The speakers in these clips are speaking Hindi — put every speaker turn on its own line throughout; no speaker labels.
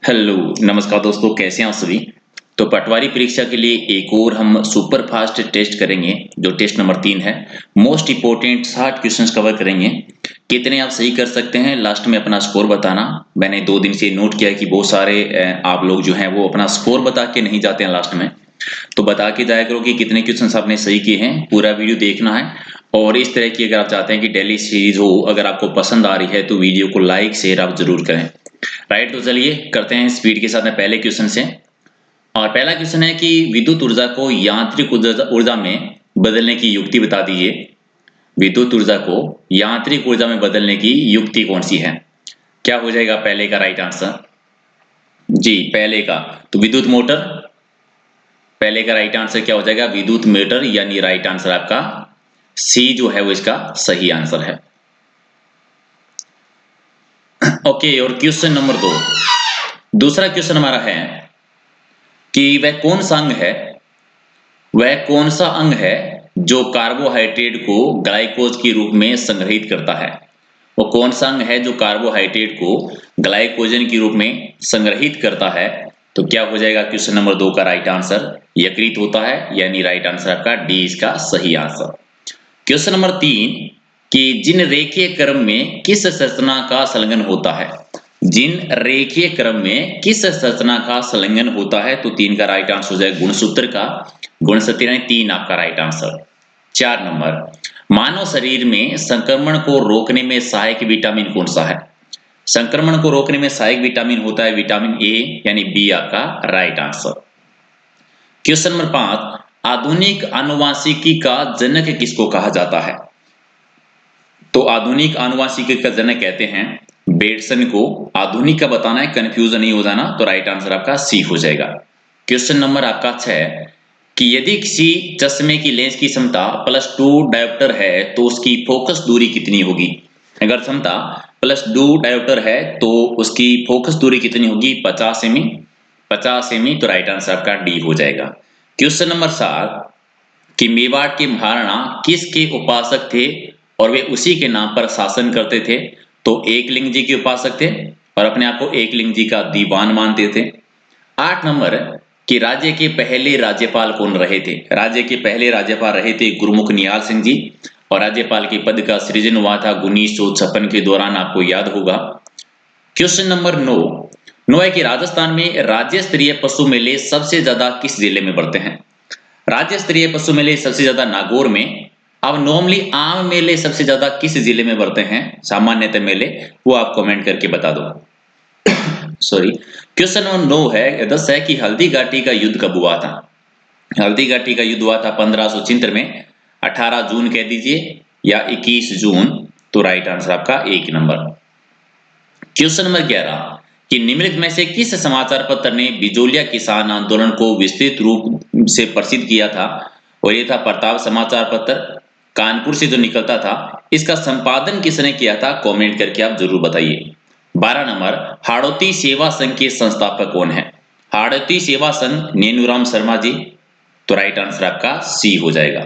हेलो नमस्कार दोस्तों, कैसे हैं आप सभी। तो पटवारी परीक्षा के लिए एक और हम सुपर फास्ट टेस्ट करेंगे जो टेस्ट नंबर 3 है। मोस्ट इंपोर्टेंट 60 क्वेश्चंस कवर करेंगे। कितने आप सही कर सकते हैं लास्ट में अपना स्कोर बताना। मैंने 2 दिन से नोट किया है कि बहुत सारे आप लोग जो हैं वो अपना स्कोर बता के नहीं जाते हैं लास्ट में। तो बता के जाया करो कि कितने क्वेश्चंस आपने सही किए हैं। पूरा वीडियो देखना है और इस तरह की अगर आप चाहते हैं कि डेली सीरीज हो, अगर आपको पसंद आ रही है तो वीडियो को लाइक शेयर आप जरूर करें। राइट, तो चलिए करते हैं स्पीड के साथ में पहले क्वेश्चन से। और पहला क्वेश्चन है कि विद्युत ऊर्जा को यांत्रिक ऊर्जा में बदलने की युक्ति बता दीजिए। विद्युत ऊर्जा को यांत्रिक ऊर्जा में बदलने की युक्ति कौन सी है। क्या हो जाएगा पहले का राइट आंसर? जी पहले का तो विद्युत मोटर। पहले का राइट आंसर क्या हो जाएगा? विद्युत मोटर, यानी राइट आंसर आपका सी जो है वो इसका सही आंसर है। ओके, और क्वेश्चन नंबर 2। दूसरा क्वेश्चन हमारा है कि वह कौन सा अंग है जो कार्बोहाइड्रेट को ग्लाइकोज के रूप में संग्रहित करता है। वो कौन सा अंग है जो कार्बोहाइड्रेट को ग्लाइकोजन के रूप में संग्रहित करता है? तो क्या हो जाएगा क्वेश्चन नंबर 2 का राइट आंसर? यकृत होता है, यानी राइट आंसर आपका डी इसका सही आंसर। क्वेश्चन नंबर 3 कि जिन रेखीय क्रम में किस संरचना का संलग्न होता है। जिन रेखीय क्रम में किस संरचना का संलग्न होता है? तो 3 का राइट आंसर हो जाएगा गुणसूत्र का। गुणसूत्र यानी 3 आपका राइट आंसर। 4 नंबर, मानव शरीर में संक्रमण को रोकने में सहायक विटामिन कौन सा है? संक्रमण को रोकने में सहायक विटामिन होता है विटामिन ए, यानी बी आपका राइट आंसर। क्वेश्चन नंबर 5, आधुनिक आनुवांशिकी का जनक किसको कहा जाता है? तो आधुनिक आनुवांशिकी का जनक कहते हैं बेटसन को। आधुनिक का बताना है, कंफ्यूजन नहीं हो जाना। तो राइट आंसर आपका सी हो जाएगा। क्वेश्चन नंबर आपका 6 कि यदि किसी चश्मे की लेंस की क्षमता +2 डायोप्टर है तो उसकी फोकस दूरी कितनी होगी? अगर क्षमता +2 डायोप्टर है तो उसकी फोकस दूरी कितनी होगी? 50 सेमी। 50 सेमी, तो राइट आंसर आपका डी हो जाएगा। क्वेश्चन नंबर 7 कि मेवाड़ के महाराणा किसके उपासक थे और वे उसी के नाम पर शासन करते थे? तो एकलिंग जी के उपासक थे और अपने आप को एकलिंग जी का दीवान मानते थे। 8 नंबर कि राज्य के पहले राज्यपाल कौन रहे थे? राज्य के पहले राज्यपाल रहे थे गुरुमुख निहाल सिंह जी, और राज्यपाल के पद का सृजन हुआ था 1956 के दौरान, आपको याद होगा। क्वेश्चन नंबर 9 है कि राजस्थान में राज्य स्तरीय पशु मेले सबसे ज्यादा किस जिले में बढ़ते हैं? राज्य स्तरीय पशु मेले सबसे ज्यादा नागौर में। अब नॉर्मली आम मेले सबसे ज्यादा किस जिले में बढ़ते हैं, सामान्यतः मेले, वो आप कमेंट करके बता दो। सॉरी। क्वेश्चन नंबर 10 है कि हल्दी घाटी का युद्ध कब हुआ था? हल्दी घाटी का युद्ध हुआ था 1576 में। 18 जून कह दीजिए या 21 जून, तो राइट आंसर आपका 1 नंबर। क्वेश्चन नंबर 11 कि निम्नलिखित में से किस समाचार पत्र ने बिजोलिया किसान आंदोलन को विस्तृत रूप से प्रसिद्ध किया था? और ये था प्रताप समाचार पत्र, कानपुर से जो निकलता था। इसका संपादन किसने किया था? कमेंट करके आप जरूर बताइए। 12 नंबर, हाड़ौती सेवा संघ के संस्थापक कौन है? हाड़ौती सेवा संघ नेनूराम शर्मा जी, तो राइट आंसर आपका सी हो जाएगा।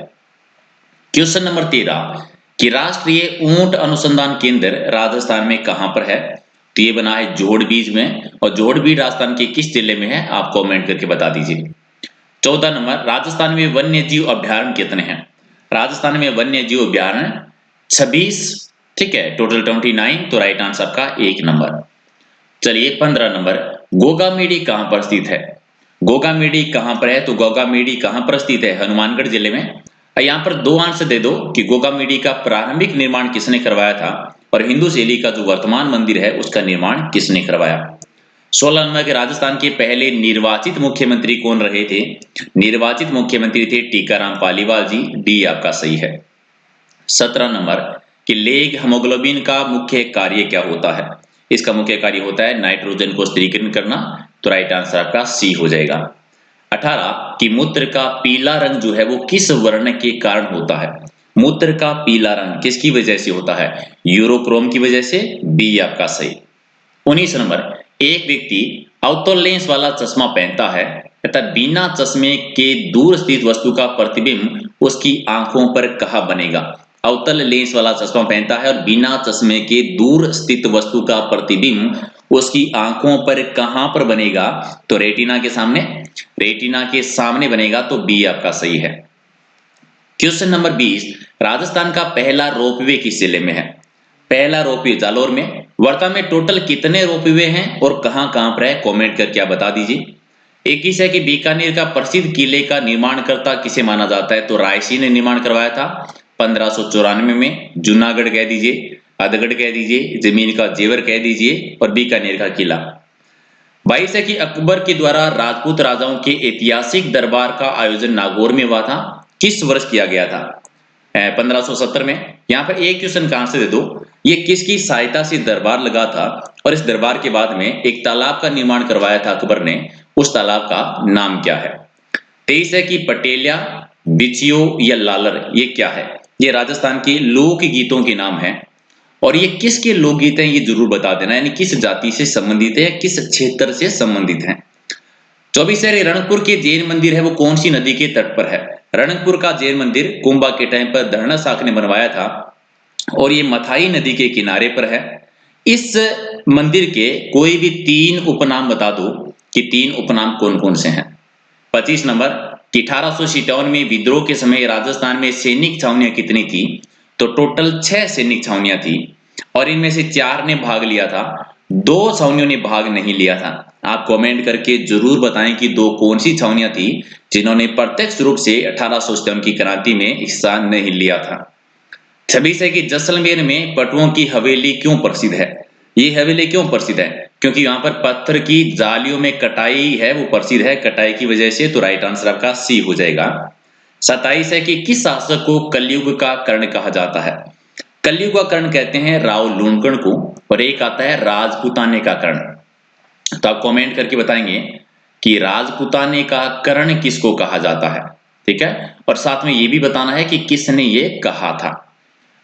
क्वेश्चन नंबर 13 कि राष्ट्रीय ऊंट अनुसंधान केंद्र राजस्थान में कहां पर है? तो ये बना है जोड़बीज में, और जोड़बीज राजस्थान के किस जिले में है? आप कमेंट करके बता दीजिए। 14 नंबर, राजस्थान में वन्य जीव अभ्यारण्य कितने हैं? राजस्थान में वन्य जीव अभ्यारण्य 26, ठीक है, टोटल 29, तो राइट आंसर आपका 1 नंबर। चलिए 15 नंबर, गोगामेडी कहां पर स्थित है? गोगामेडी कहां पर है? तो गोगामेडी कहां पर स्थित है? हनुमानगढ़ जिले में। यहाँ पर 2 आंसर दे दो कि गोगामेडी का प्रारंभिक निर्माण किसने करवाया था, और हिंदू शैली का जो वर्तमान मंदिर है उसका निर्माण किसने करवाया। 16 नंबर के राजस्थान के पहले निर्वाचित मुख्यमंत्री कौन रहे थे? निर्वाचित मुख्यमंत्री थे टीकाराम पालीवाल जी, डी आपका सही है। 17 नंबर कि लेग हेमोग्लोबिन का मुख्य कार्य क्या होता है? इसका मुख्य कार्य होता है नाइट्रोजन को स्थिरीकरण करना, तो राइट आंसर आपका सी हो जाएगा। 18 कि मूत्र का पीला रंग जो है वो किस वर्ण के कारण होता है? मूत्र का पीला रंग किसकी वजह से होता है? यूरोक्रोम की वजह से, बी आपका सही। 19 नंबर, एक व्यक्ति अवतल लेंस वाला चश्मा पहनता है तथा बिना चश्मे के दूर स्थित वस्तु का प्रतिबिंब उसकी आंखों पर कहां बनेगा? अवतल लेंस वाला चश्मा पहनता है और बिना चश्मे के दूर स्थित वस्तु का प्रतिबिंब उसकी आंखों पर कहां पर बनेगा? तो रेटिना के सामने, रेटिना के सामने बनेगा, तो बी आपका सही है। क्वेश्चन नंबर 20, राजस्थान का पहला रोपवे किस जिले में है? पहला रोपवे जालोर में। वर्तमान में टोटल कितने रोपवे हैं और कहां कहां पर है? कमेंट करके आप बता दीजिए। 21 है कि बीकानेर का प्रसिद्ध किले का निर्माणकर्ता किसे माना जाता है? तो रायसी ने निर्माण करवाया था 1594 में। जूनागढ़ कह दीजिए, अधगढ़ कह दीजिए, जमीन का जेवर कह दीजिए, और बीकानेर का किला। 22 है कि अकबर के द्वारा राजपूत राजाओं के ऐतिहासिक दरबार का आयोजन नागौर में हुआ था, किस वर्ष किया गया था? 1570 में। यहाँ पर एक क्वेश्चन का आंसर दे दो, ये किसकी सहायता से दरबार लगा था, और इस दरबार के बाद में एक तालाब का निर्माण करवाया था अकबर ने, उस तालाब का नाम क्या है? 23 है कि पटेलिया, बिचियो या लालर, ये क्या है? ये राजस्थान के लोक गीतों के नाम है, और ये किसके लोकगीत हैं ये जरूर बता देना, यानी किस जाति से संबंधित है, किस क्षेत्र से संबंधित है। 24 है रणकपुर के जैन मंदिर है वो कौन सी नदी के तट पर है? रणकपुर का जैन मंदिर कुंभा के टाइम पर धरणा शाख ने बनवाया था, और ये मथाई नदी के किनारे पर है। इस मंदिर के कोई भी 3 उपनाम बता दो कि 3 उपनाम कौन कौन से हैं। 25 नंबर कि 1857 में विद्रोह के समय राजस्थान में सैनिक छावनियां कितनी थी? तो टोटल 6 सैनिक छावनियां थी, और इनमें से 4 ने भाग लिया था, 2 छावनियों ने भाग नहीं लिया था। आप कमेंट करके जरूर बताएं कि 2 कौन सी छावनियां थी जिन्होंने प्रत्यक्ष रूप से 1857 की क्रांति में हिस्सा नहीं लिया था। 26 है कि जैसलमेर में पटुओं की हवेली क्यों प्रसिद्ध है? ये हवेली क्यों प्रसिद्ध है? क्योंकि यहाँ पर पत्थर की जालियों में कटाई है वो प्रसिद्ध है, कटाई की वजह से, तो राइट आंसर आपका सी हो जाएगा। 27 है कि किस शासक को कलयुग का कर्ण कहा जाता है? कलयुग का कर्ण कहते हैं राव लूणकर्ण को, और एक आता है राजपुताने का कर्ण। तो आप कमेंट करके बताएंगे कि राजपुताने का कर्ण किसको कहा जाता है, ठीक है, और साथ में ये भी बताना है कि किसने ये कहा था।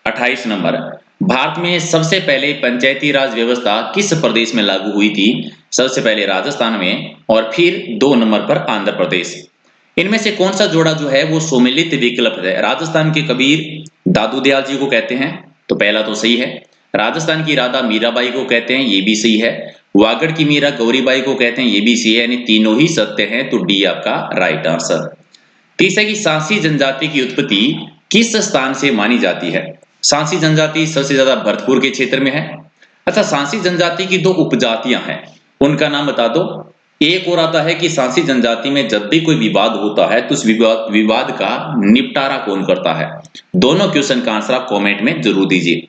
28 नंबर, भारत में सबसे पहले पंचायती राज व्यवस्था किस प्रदेश में लागू हुई थी? सबसे पहले राजस्थान में, और फिर 2 नंबर पर आंध्र प्रदेश। इनमें से कौन सा जोड़ा जो है वो सुमेलित विकल्प है? राजस्थान के कबीर दादू दयाल जी को कहते हैं, तो पहला तो सही है। राजस्थान की राधा मीराबाई को कहते हैं, ये भी सही है। वागड़ की मीरा गौरीबाई को कहते हैं, ये भी सही है, यानी तीनों ही सत्य हैं, तो डी आपका राइट आंसर। तीसरा कि सांसी जनजाति की उत्पत्ति किस स्थान से मानी जाती है? सांसी जनजाति सबसे ज्यादा भरतपुर के क्षेत्र में है। अच्छा, सांसी जनजाति की 2 उपजातियां हैं, उनका नाम बता दो। एक और आता है कि सांसी जनजाति में जब भी कोई विवाद होता है तो उस विवाद का निपटारा कौन करता है? दोनों क्वेश्चन का आंसर आप कमेंट में जरूर दीजिए।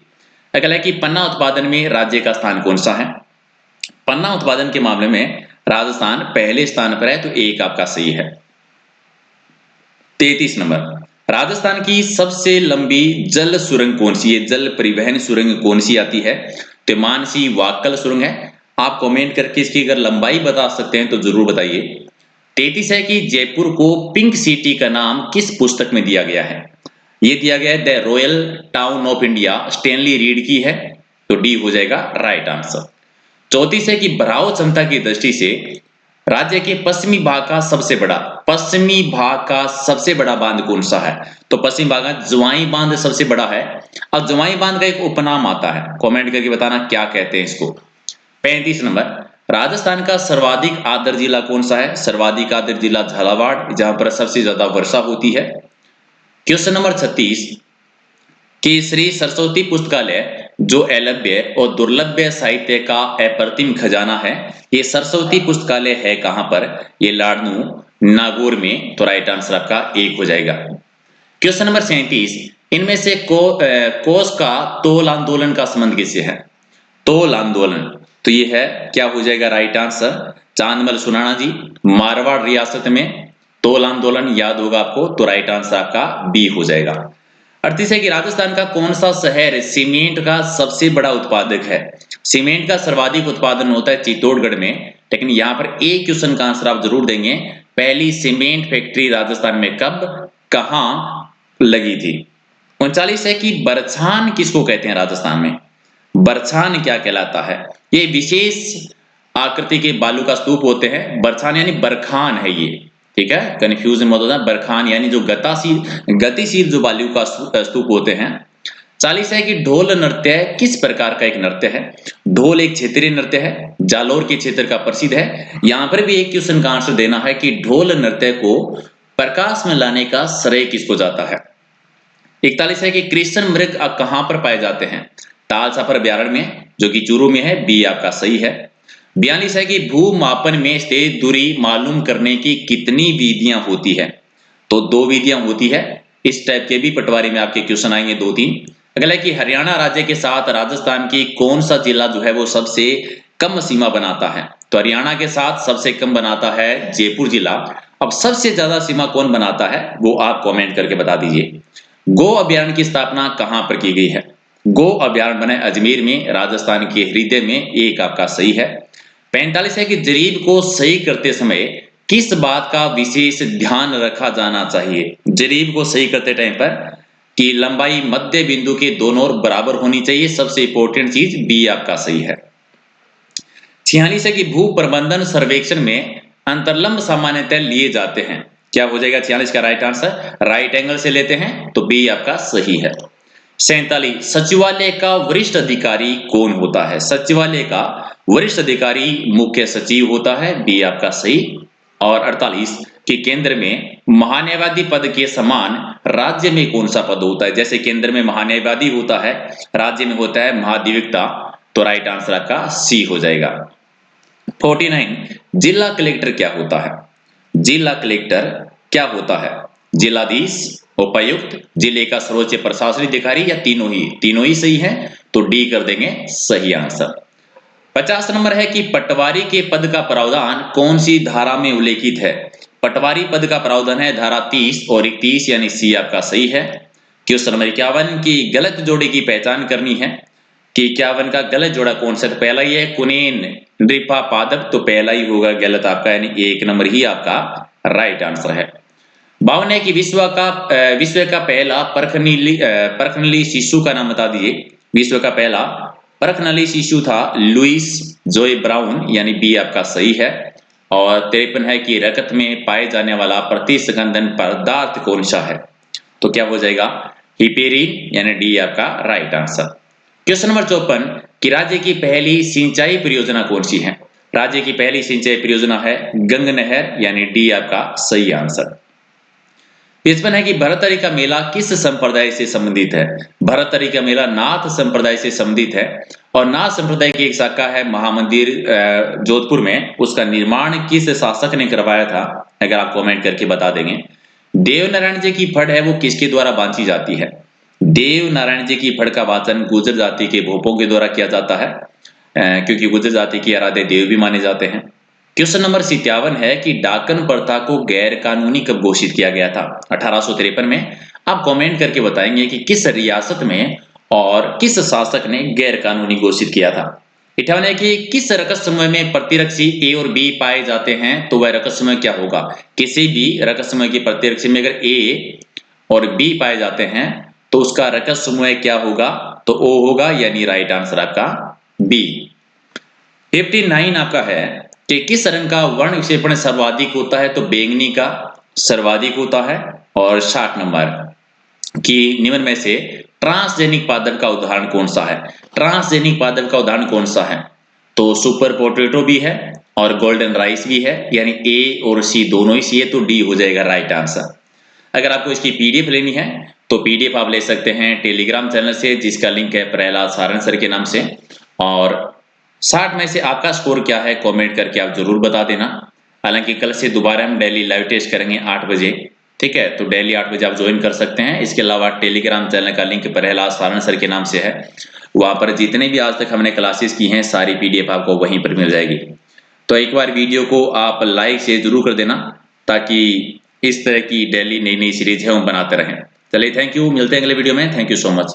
अगला है कि पन्ना उत्पादन में राज्य का स्थान कौन सा है? पन्ना उत्पादन के मामले में राजस्थान पहले स्थान पर है, तो एक आपका सही है। 33 नंबर, राजस्थान की सबसे लंबी जल सुरंग कौन सी है? जल परिवहन सुरंग कौन सी आती है? तो मानसी वाक्कल सुरंग है। आप कमेंट करके इसकी अगर लंबाई बता सकते हैं तो जरूर बताइए। 33 है कि जयपुर को पिंक सिटी का नाम किस पुस्तक में दिया गया है? ये दिया गया है the royal town of India, Stanley read की है, तो डी हो जाएगा राइट आंसर। 34 है कि भराव क्षमता की दृष्टि से राज्य के पश्चिमी भाग का सबसे बड़ा बांध कौन सा है? तो पश्चिमी भाग में जवाई बांध सबसे बड़ा है। अब जवाई बांध का एक उपनाम आता है, कमेंट करके बताना क्या कहते हैं इसको। 35 नंबर, राजस्थान का सर्वाधिक आर्द्र जिला कौन सा है? सर्वाधिक आर्द्र जिला झालावाड़, जहां पर सबसे ज्यादा वर्षा होती है। क्वेश्चन नंबर 36, कि श्री सरस्वती पुस्तकालय जो अलभ्य और दुर्लभ्य साहित्य का अप्रतिम खजाना है, ये सरस्वती पुस्तकालय है कहां पर? ये लाडनू नागौर में, तो राइट आंसर आपका एक हो जाएगा। क्वेश्चन नंबर 37, इनमें से कोस का तोल आंदोलन का संबंध किससे है? तोल आंदोलन, तो ये है, क्या हो जाएगा राइट आंसर? चांदमल सुनाना जी, मारवाड़ रियासत में तोल आंदोलन याद होगा आपको, तो राइट आंसर आपका बी हो जाएगा। 38 है कि राजस्थान का कौन सा शहर सीमेंट का सबसे बड़ा उत्पादक है? सीमेंट का सर्वाधिक उत्पादन होता है चित्तौड़गढ़ में, लेकिन यहाँ पर एक क्वेश्चन का आंसर आप जरूर देंगे, पहली सीमेंट फैक्ट्री राजस्थान में कब कहां लगी थी? 39 है कि बरछान किसको कहते हैं राजस्थान में? बरछान क्या कहलाता है? ये विशेष आकृति के बालू का स्तूप होते हैं। बरछान यानी बरखान है ये, ठीक है, कंफ्यूजन मत होना। बरखान यानी जो गतिशील जो बालू का स्तूप होते हैं। 40 है कि ढोल नृत्य किस प्रकार का एक नृत्य है। ढोल एक क्षेत्रीय नृत्य है, जालोर के क्षेत्र का प्रसिद्ध है। यहां पर भी एक क्वेश्चन का आंसर देना है कि ढोल नृत्य को प्रकाश में लाने का श्रेय किसको जाता है। 41 है कि कृष्ण मृग कहां पर पाए जाते हैं। तालछापर अभ्यारण्य में, जो कि चूरू में है, बी आपका सही है। 42 है कि भूमापन में स्थित दूरी मालूम करने की कितनी विधियां होती है। तो 2 विधियां होती है। इस टाइप के भी पटवारी में आपके क्वेश्चन आएंगे 2-3। अगला है कि हरियाणा राज्य के साथ राजस्थान की कौन सा जिला जो है वो सबसे कम सीमा बनाता है। तो हरियाणा के साथ सबसे कम बनाता है जयपुर जिला। अब सबसे ज्यादा सीमा कौन बनाता है वो आप कमेंट करके बता दीजिए। गो अभ्यारण्य की स्थापना कहां पर की गई है। गो अभ्यारण्य बना अजमेर में, राजस्थान के हृदय में, एक आपका सही है। 45 है कि जरीब को सही करते समय किस बात का विशेष ध्यान रखा जाना चाहिए। जरीब को सही करते टाइम पर कि लंबाई मध्य बिंदु के दोनों ओर बराबर होनी चाहिए, सबसे इंपॉर्टेंट चीज, बी आपका सही है। 46 है कि भू प्रबंधन सर्वेक्षण में अंतर्लंब सामान्यतः लिए जाते हैं। क्या हो जाएगा 46 का राइट आंसर, राइट एंगल से लेते हैं, तो बी आपका सही है। 47 सचिवालय का वरिष्ठ अधिकारी कौन होता है। सचिवालय का वरिष्ठ अधिकारी मुख्य सचिव होता है, बी आपका सही। और 48 कि केंद्र में महान्यायवादी पद के समान राज्य में कौन सा पद होता है। जैसे केंद्र में महान्यायवादी होता है, राज्य में होता है महाधिवक्ता, तो राइट आंसर आपका सी हो जाएगा। 49 जिला कलेक्टर क्या होता है। जिला कलेक्टर क्या होता है। जिलाधीश, उपायुक्त, जिले का सर्वोच्च प्रशासनिक अधिकारी, या तीनों ही सही है, तो डी कर देंगे सही आंसर। 50 नंबर है कि पटवारी के पद का प्रावधान कौन सी धारा में उल्लेखित है। पटवारी पद का प्रावधान है धारा 30 और 31, यानी सी आपका सही है। क्वेश्चन नंबर 51 की गलत जोड़े की पहचान करनी है कि 51 का गलत जोड़ा कौन सा। तो पहला ही है कुनेन नृपा पादप, तो पहला ही होगा गलत आपका, यानी 1 नंबर ही आपका राइट आंसर है। 52 है कि विश्व का पहला परखनली शिशु का नाम बता दीजिए। विश्व का पहला परखनली शिशु था लुइस जोय ब्राउन, यानी बी आपका सही है। और 53 है कि रक्त में पाए जाने वाला प्रतिस्कंदन पदार्थ कौन सा है। तो क्या हो जाएगा हिपेरिन, यानी डी आपका राइट आंसर। क्वेश्चन नंबर 54 कि राज्य की पहली सिंचाई परियोजना कौन सी है। राज्य की पहली सिंचाई परियोजना है गंग नहर, यानी डी आपका सही आंसर। 55 है कि भरतरी का मेला किस संप्रदाय से संबंधित है। भरतरी का मेला नाथ संप्रदाय से संबंधित है, और नाथ संप्रदाय की एक शाखा है महामंदिर जोधपुर में। उसका निर्माण किस शासक ने करवाया था, अगर आप कमेंट करके बता देंगे। देवनारायण जी की फड़ है वो किसके द्वारा बांधी जाती है। देवनारायण जी की फड़ का वाचन गुर्जर जाति के भोपों के द्वारा किया जाता है, क्योंकि गुर्जर जाति की आराध्य देव भी माने जाते हैं। क्वेश्चन नंबर 57 है कि डाकन प्रथा को गैर कानूनी कब घोषित किया गया था। 1853 में। आप कमेंट करके बताएंगे कि किस रियासत में और किस शासक ने गैर कानूनी घोषित किया था। 58 है कि किस रकत समूह में प्रतिरक्षी ए और बी पाए जाते हैं, तो वह रकत समूह क्या होगा। किसी भी रकत समूह की प्रतिरक्षी में अगर ए और बी पाए जाते हैं तो उसका रकत समूह क्या होगा, तो ओ होगा, यानी राइट आंसर आपका बी। 59 आपका है कि किस रंग का वर्ण विक्षेपण सर्वाधिक होता है, तो बैंगनी का सर्वाधिक होता है। और 60 नंबर कि निम्न में से ट्रांसजेनिक पादप का उदाहरण कौन सा है। ट्रांसजेनिक पादप का उदाहरण कौन सा है, तो सुपर पोटैटो भी है और गोल्डन राइस भी है, यानी ए और सी दोनों ही सी है, तो डी हो जाएगा राइट आंसर। अगर आपको इसकी पीडीएफ लेनी है तो पीडीएफ आप ले सकते हैं टेलीग्राम चैनल से, जिसका लिंक है प्रहलाद सारंग सर के नाम से। और 60 में से आपका स्कोर क्या है कमेंट करके आप जरूर बता देना। हालांकि कल से दोबारा हम डेली लाइव टेस्ट करेंगे 8 बजे, ठीक है, तो डेली 8 बजे आप ज्वाइन कर सकते हैं। इसके अलावा टेलीग्राम चैनल का लिंक प्रहलाद सारंग सर के नाम से है, वहां पर जितने भी आज तक हमने क्लासेस की हैं सारी पीडीएफ आपको वहीं पर मिल जाएगी। तो एक बार वीडियो को आप लाइक से जरूर कर देना, ताकि इस तरह की डेली नई नई सीरीज है हम बनाते रहें। चलिए, थैंक यू, मिलते हैं अगले वीडियो में। Thank you so much.